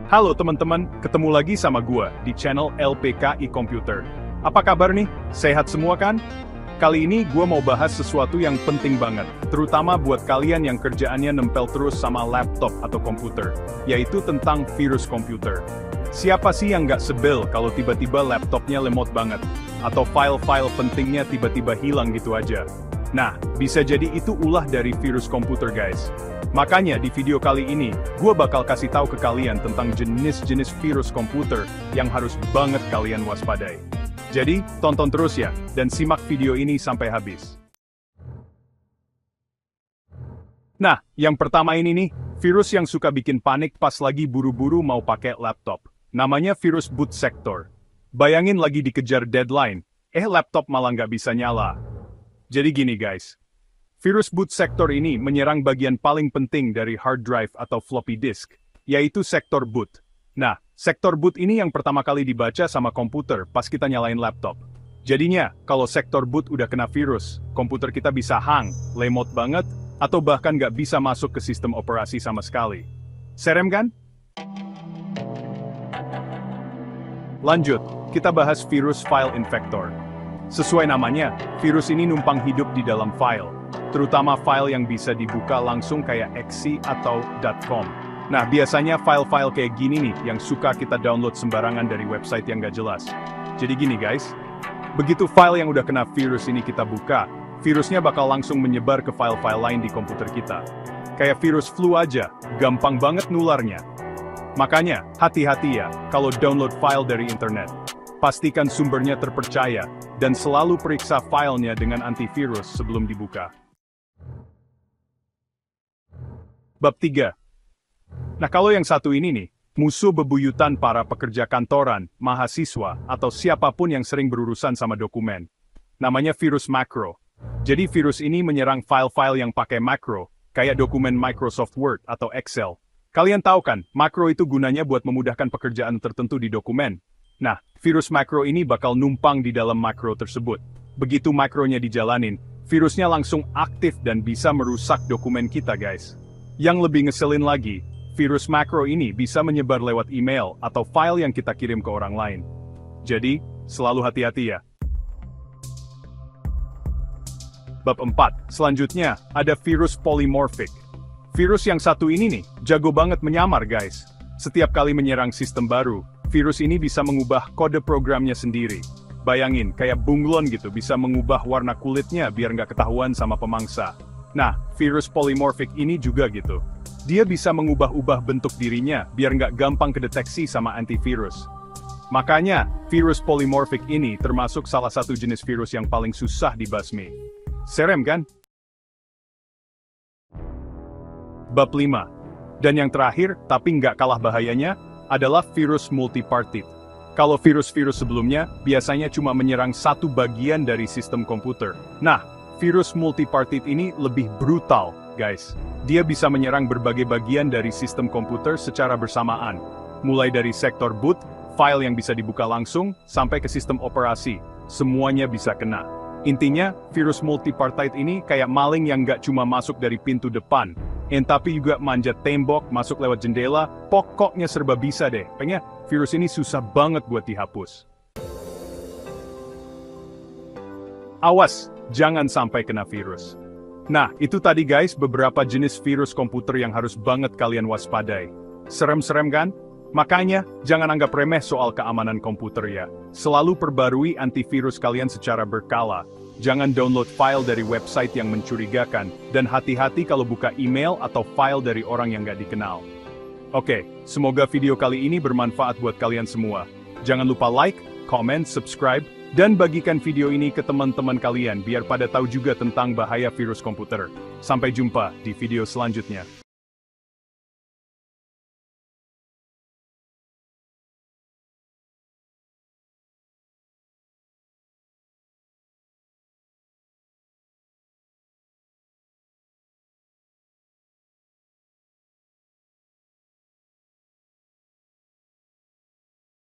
Halo teman-teman, ketemu lagi sama gua di channel LPKI Computer. Apa kabar nih? Sehat semua kan? Kali ini gua mau bahas sesuatu yang penting banget, terutama buat kalian yang kerjaannya nempel terus sama laptop atau komputer, yaitu tentang virus komputer. Siapa sih yang nggak sebel kalau tiba-tiba laptopnya lemot banget, atau file-file pentingnya tiba-tiba hilang gitu aja? Nah, bisa jadi itu ulah dari virus komputer guys. Makanya di video kali ini, gue bakal kasih tahu ke kalian tentang jenis-jenis virus komputer yang harus banget kalian waspadai. Jadi, tonton terus ya, dan simak video ini sampai habis. Nah, yang pertama ini nih, virus yang suka bikin panik pas lagi buru-buru mau pakai laptop. Namanya virus boot sector. Bayangin lagi dikejar deadline, laptop malah nggak bisa nyala. Jadi gini guys. Virus boot sector ini menyerang bagian paling penting dari hard drive atau floppy disk, yaitu sektor boot. Nah, sektor boot ini yang pertama kali dibaca sama komputer pas kita nyalain laptop. Jadinya, kalau sektor boot udah kena virus, komputer kita bisa hang, lemot banget, atau bahkan nggak bisa masuk ke sistem operasi sama sekali. Serem kan? Lanjut, kita bahas virus file infector. Sesuai namanya, virus ini numpang hidup di dalam file, terutama file yang bisa dibuka langsung kayak .exe atau .com. Nah, biasanya file-file kayak gini nih yang suka kita download sembarangan dari website yang gak jelas. Jadi gini guys, begitu file yang udah kena virus ini kita buka, virusnya bakal langsung menyebar ke file-file lain di komputer kita. Kayak virus flu aja, gampang banget nularnya. Makanya, hati-hati ya kalau download file dari internet. Pastikan sumbernya terpercaya, dan selalu periksa filenya dengan antivirus sebelum dibuka. Bab 3. Nah kalau yang satu ini nih, musuh bebuyutan para pekerja kantoran, mahasiswa, atau siapapun yang sering berurusan sama dokumen. Namanya virus makro. Jadi virus ini menyerang file-file yang pakai makro, kayak dokumen Microsoft Word atau Excel. Kalian tahu kan, makro itu gunanya buat memudahkan pekerjaan tertentu di dokumen. Nah, virus makro ini bakal numpang di dalam makro tersebut. Begitu makronya dijalanin, virusnya langsung aktif dan bisa merusak dokumen kita guys. Yang lebih ngeselin lagi, virus makro ini bisa menyebar lewat email atau file yang kita kirim ke orang lain. Jadi, selalu hati-hati ya. Bab 4, selanjutnya ada virus polymorphic. Virus yang satu ini nih, jago banget menyamar guys. Setiap kali menyerang sistem baru, virus ini bisa mengubah kode programnya sendiri. Bayangin, kayak bunglon gitu, bisa mengubah warna kulitnya biar nggak ketahuan sama pemangsa. Nah, virus polymorphic ini juga gitu. Dia bisa mengubah-ubah bentuk dirinya biar nggak gampang kedeteksi sama antivirus. Makanya, virus polymorphic ini termasuk salah satu jenis virus yang paling susah dibasmi. Serem kan? Bab 5. Dan yang terakhir, tapi nggak kalah bahayanya, adalah virus multipartite. Kalau virus-virus sebelumnya, biasanya cuma menyerang satu bagian dari sistem komputer. Nah, virus multipartite ini lebih brutal, guys. Dia bisa menyerang berbagai bagian dari sistem komputer secara bersamaan. Mulai dari sektor boot, file yang bisa dibuka langsung, sampai ke sistem operasi. Semuanya bisa kena. Intinya, virus multipartite ini kayak maling yang nggak cuma masuk dari pintu depan, tapi juga manjat tembok, masuk lewat jendela, pokoknya serba bisa deh. Pengen, virus ini susah banget buat dihapus. Awas, jangan sampai kena virus. Nah, itu tadi guys beberapa jenis virus komputer yang harus banget kalian waspadai. Serem-serem kan? Makanya, jangan anggap remeh soal keamanan komputer ya. Selalu perbarui antivirus kalian secara berkala. Jangan download file dari website yang mencurigakan, dan hati-hati kalau buka email atau file dari orang yang nggak dikenal. Oke, semoga video kali ini bermanfaat buat kalian semua. Jangan lupa like, comment, subscribe, dan bagikan video ini ke teman-teman kalian biar pada tahu juga tentang bahaya virus komputer. Sampai jumpa di video selanjutnya.